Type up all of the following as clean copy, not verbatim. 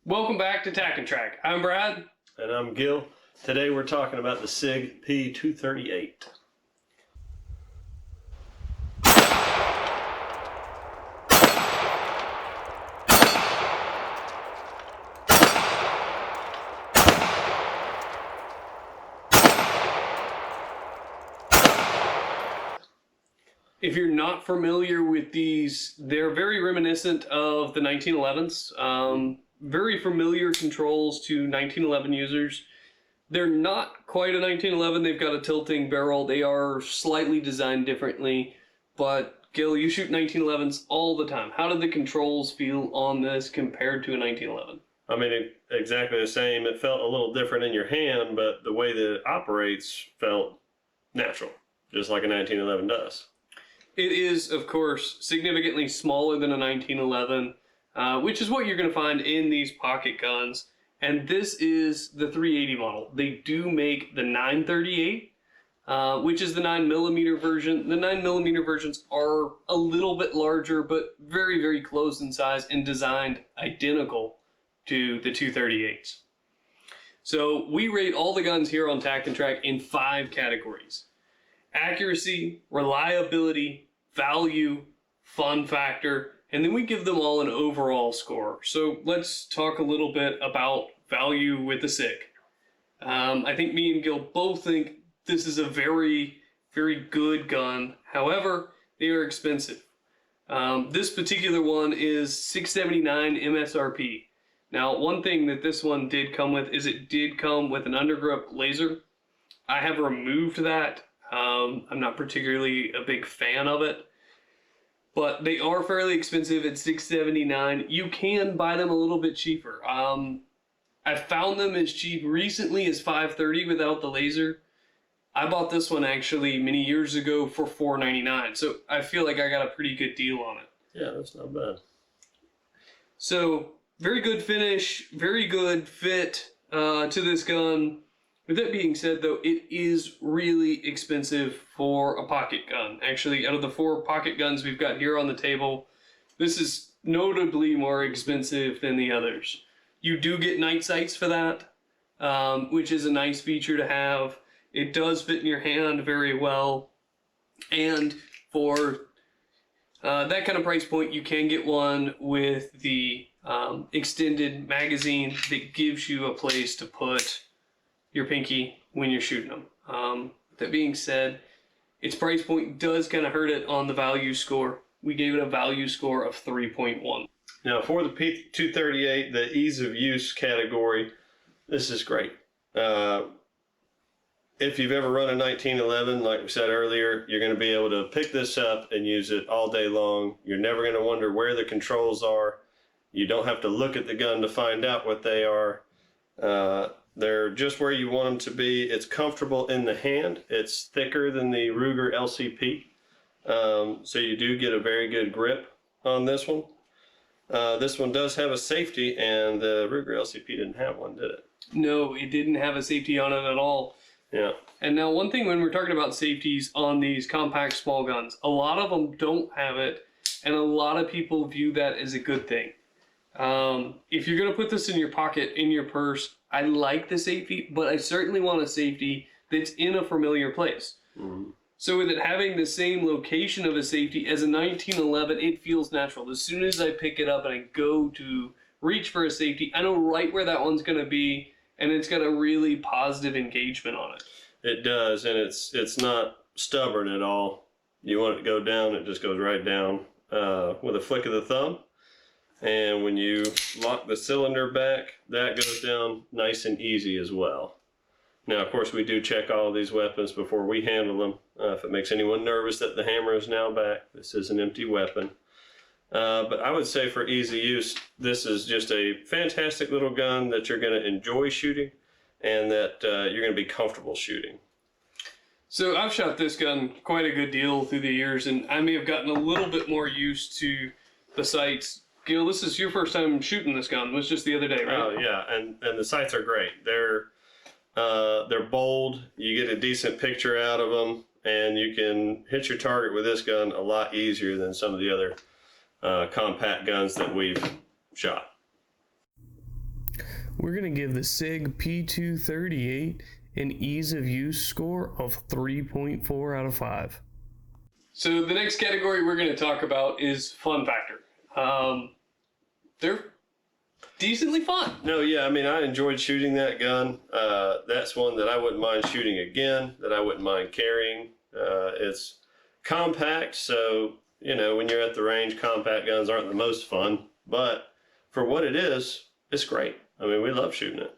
Welcome back to Tack and Track. I'm Brad. And I'm Gil. Today we're talking about the Sig P238. If you're not familiar with these, they're very reminiscent of the 1911s. Very familiar controls to 1911 users. They're not quite a 1911. They've got a tilting barrel. They are slightly designed differently. But Gil, you shoot 1911s all the time. How did the controls feel on this compared to a 1911? I mean, exactly the same. It felt a little different in your hand, but the way that it operates felt natural, just like a 1911 does. It is, of course, significantly smaller than a 1911, which is what you're going to find in these pocket guns. And this is the 380 model. They do make the 938, which is the 9mm version. The 9mm versions are a little bit larger, but very, very close in size and designed identical to the 238s. So we rate all the guns here on Tack and Track in 5 categories: accuracy, reliability, value, fun factor, and then we give them all an overall score. So let's talk a little bit about value with the Sig. I think me and Gil both think this is a very, very good gun. However, they are expensive. This particular one is $679 MSRP. Now, one thing that this one did come with is it did come with an undergrip laser. I have removed that. I'm not particularly a big fan of it, but they are fairly expensive at $679. You can buy them a little bit cheaper. I found them as cheap recently as $530 without the laser. I bought this one actually many years ago for $499, so I feel like I got a pretty good deal on it. Yeah, that's not bad. So, very good finish, very good fit to this gun. With that being said, though, it is really expensive for a pocket gun. Actually, out of the 4 pocket guns we've got here on the table, this is notably more expensive than the others. You do get night sights for that, which is a nice feature to have. It does fit in your hand very well. And for that kind of price point, you can get one with the extended magazine that gives you a place to put your pinky when you're shooting them. That being said, its price point does kind of hurt it on the value score. We gave it a value score of 3.1. Now, for the P238, the ease of use category, this is great. If you've ever run a 1911, like we said earlier, you're going to be able to pick this up and use it all day long. You're never going to wonder where the controls are. You don't have to look at the gun to find out what they are. They're just where you want them to be. It's comfortable in the hand. It's thicker than the Ruger LCP. So you do get a very good grip on this one. This one does have a safety, and the Ruger LCP didn't have one, did it? No, it didn't have a safety on it at all. Yeah. And now one thing when we're talking about safeties on these compact small guns, a lot of them don't have it, and a lot of people view that as a good thing. If you're going to put this in your pocket, in your purse, I like the safety, but I certainly want a safety that's in a familiar place. Mm-hmm. So with it having the same location of a safety as a 1911, it feels natural. As soon as I pick it up and I go to reach for a safety, I know right where that one's going to be, and it's got a really positive engagement on it. It does, and it's not stubborn at all. You want it to go down, it just goes right down with a flick of the thumb. And when you lock the cylinder back, that goes down nice and easy as well. Now, of course, we do check all of these weapons before we handle them. If it makes anyone nervous that the hammer is now back, this is an empty weapon. But I would say for easy use, this is just a fantastic little gun that you're going to enjoy shooting and that you're going to be comfortable shooting. So I've shot this gun quite a good deal through the years, and I may have gotten a little bit more used to the sights. Gil, this is your first time shooting this gun. It was just the other day, right? Oh, yeah, and the sights are great. They're bold. You get a decent picture out of them, and you can hit your target with this gun a lot easier than some of the other compact guns that we've shot. We're going to give the Sig P238 an ease of use score of 3.4 out of 5. So the next category we're going to talk about is fun factor. They're decently fun. No, yeah, I mean, I enjoyed shooting that gun. That's one that I wouldn't mind shooting again, that I wouldn't mind carrying. It's compact, so, you know, when you're at the range, compact guns aren't the most fun, but for what it is, it's great. I mean, we love shooting it.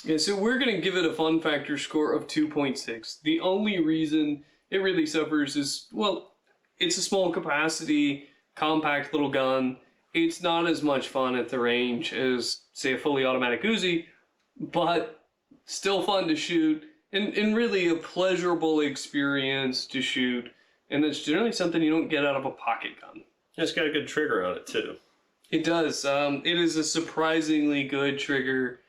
Yeah, so we're going to give it a fun factor score of 2.6. The only reason it really suffers is, well, it's a small capacity, compact little gun. It's not as much fun at the range as, say, a fully automatic Uzi, but still fun to shoot and really a pleasurable experience to shoot. And that's generally something you don't get out of a pocket gun. It's got a good trigger on it, too. It does. It is a surprisingly good trigger.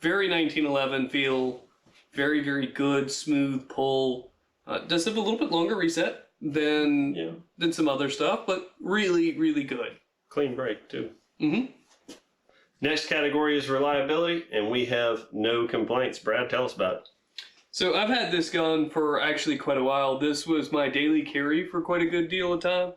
Very 1911 feel. Very, very good, smooth pull. Does have a little bit longer reset than some other stuff, but really, really good. Clean break, too. Mm-hmm. Next category is reliability, and we have no complaints. Brad, tell us about it. So I've had this gun for actually quite a while. This was my daily carry for quite a good deal of time.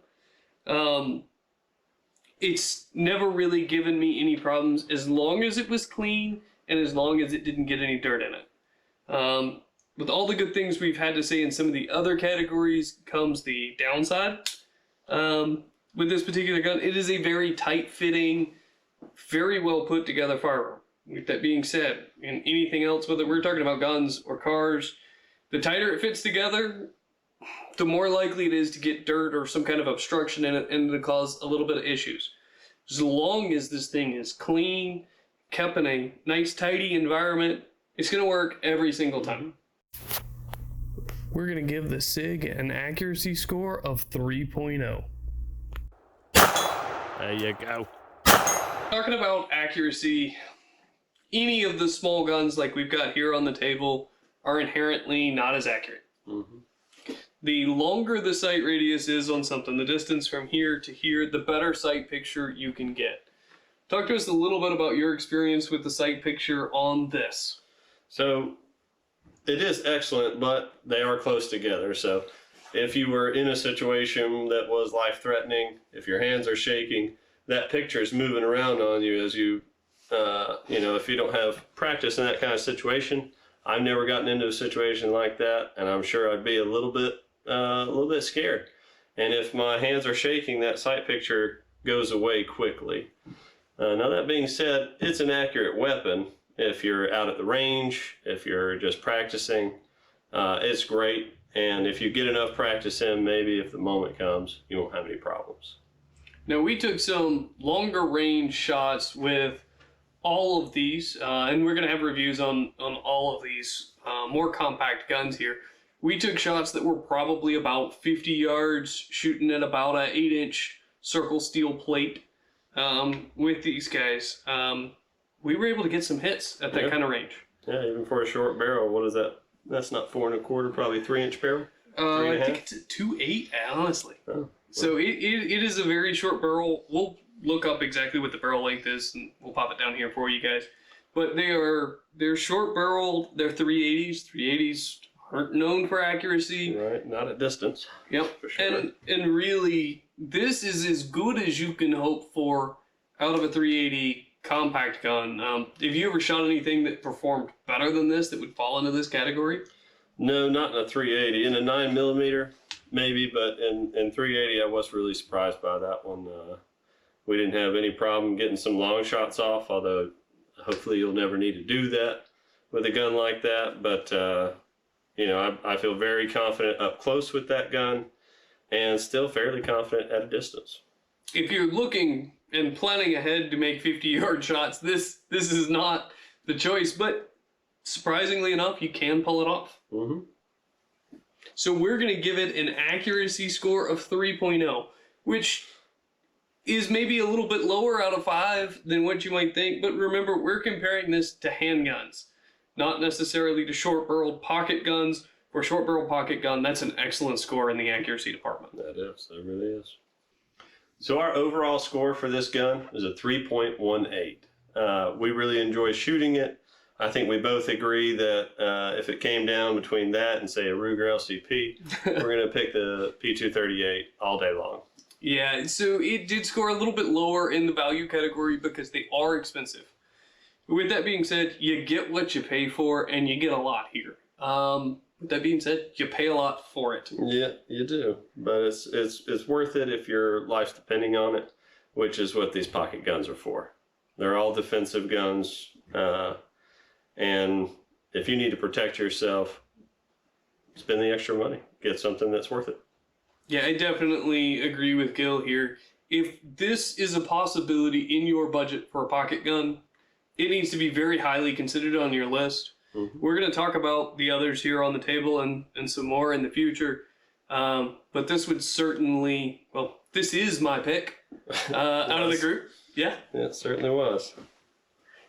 It's never really given me any problems as long as it was clean and as long as it didn't get any dirt in it. With all the good things we've had to say in some of the other categories comes the downside. With this particular gun, it is a very tight-fitting, very well put together firearm. With that being said, in anything else, whether we're talking about guns or cars, the tighter it fits together, the more likely it is to get dirt or some kind of obstruction in it and to cause a little bit of issues. As long as this thing is clean, kept in a nice, tidy environment, it's going to work every single time. We're going to give the Sig an accuracy score of 3.0. There you go. Talking about accuracy, any of the small guns like we've got here on the table are inherently not as accurate. Mm-hmm. The longer the sight radius is on something, the distance from here to here, the better sight picture you can get. Talk to us a little bit about your experience with the sight picture on this. So, it is excellent, but they are close together. So, if you were in a situation that was life-threatening, if your hands are shaking, that picture is moving around on you as you, if you don't have practice in that kind of situation. I've never gotten into a situation like that, and I'm sure I'd be a little bit scared. And if my hands are shaking, that sight picture goes away quickly. Now that being said, it's an accurate weapon. If you're out at the range, if you're just practicing, it's great. And if you get enough practice in, maybe if the moment comes, you won't have any problems. Now we took some longer range shots with all of these, and we're going to have reviews on all of these more compact guns here. We took shots that were probably about 50 yards, shooting at about an 8-inch circle steel plate with these guys. We were able to get some hits at that kind of range. Yeah, even for a short barrel, what is that? That's not 4 1/4, probably 3-inch barrel. I think it's a 2.8, honestly. Oh, well. So it is a very short barrel. We'll look up exactly what the barrel length is, and we'll pop it down here for you guys. But they're short barreled. They're 380s. 380s aren't known for accuracy. Right, not at distance. Yep. For sure. And really, this is as good as you can hope for out of a 380 compact gun. Have you ever shot anything that performed better than this that would fall into this category? No, not in a 380. In a 9mm, maybe, but in 380, I was really surprised by that one. We didn't have any problem getting some long shots off, although hopefully you'll never need to do that with a gun like that. But, I feel very confident up close with that gun and still fairly confident at a distance. If you're looking and planning ahead to make 50-yard shots, this is not the choice, but surprisingly enough, you can pull it off. Mm-hmm. So we're going to give it an accuracy score of 3.0, which is maybe a little bit lower out of 5 than what you might think, but remember, we're comparing this to handguns, not necessarily to short-barreled pocket guns. For a short-barrel pocket gun, that's an excellent score in the accuracy department. That really is. So our overall score for this gun is a 3.18. We really enjoy shooting it. I think we both agree that if it came down between that and say a Ruger LCP, we're going to pick the P238 all day long. Yeah, so it did score a little bit lower in the value category because they are expensive. With that being said, you get what you pay for, and you get a lot here. With that being said, you pay a lot for it. Yeah, you do, but it's worth it if your life's depending on it, which is what these pocket guns are for. They're all defensive guns, and if you need to protect yourself, spend the extra money. Get something that's worth it. Yeah, I definitely agree with Gil here. If this is a possibility in your budget for a pocket gun, it needs to be very highly considered on your list. Mm-hmm. We're going to talk about the others here on the table and some more in the future. But this would certainly, well, this is my pick out of the group. Yeah. It certainly was.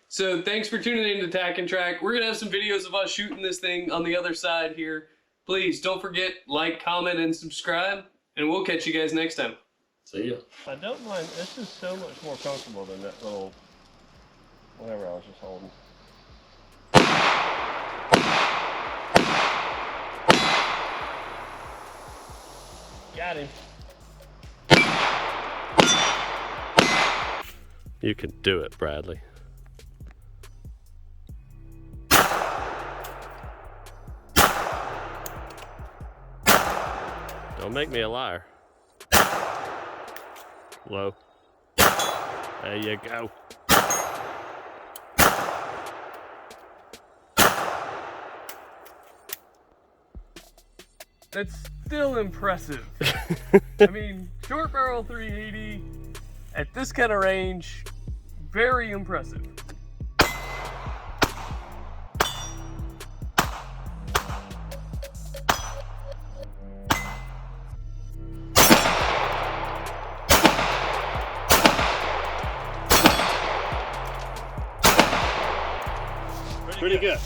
So thanks for tuning in to Tack and Track. We're going to have some videos of us shooting this thing on the other side here. Please don't forget, like, comment, and subscribe. And we'll catch you guys next time. See ya. I don't mind. This is so much more comfortable than that little whatever I was just holding. Got him. You can do it, Bradley. Don't make me a liar. Low. There you go. That's still impressive. I mean, short barrel 380 at this kind of range, very impressive. Pretty good.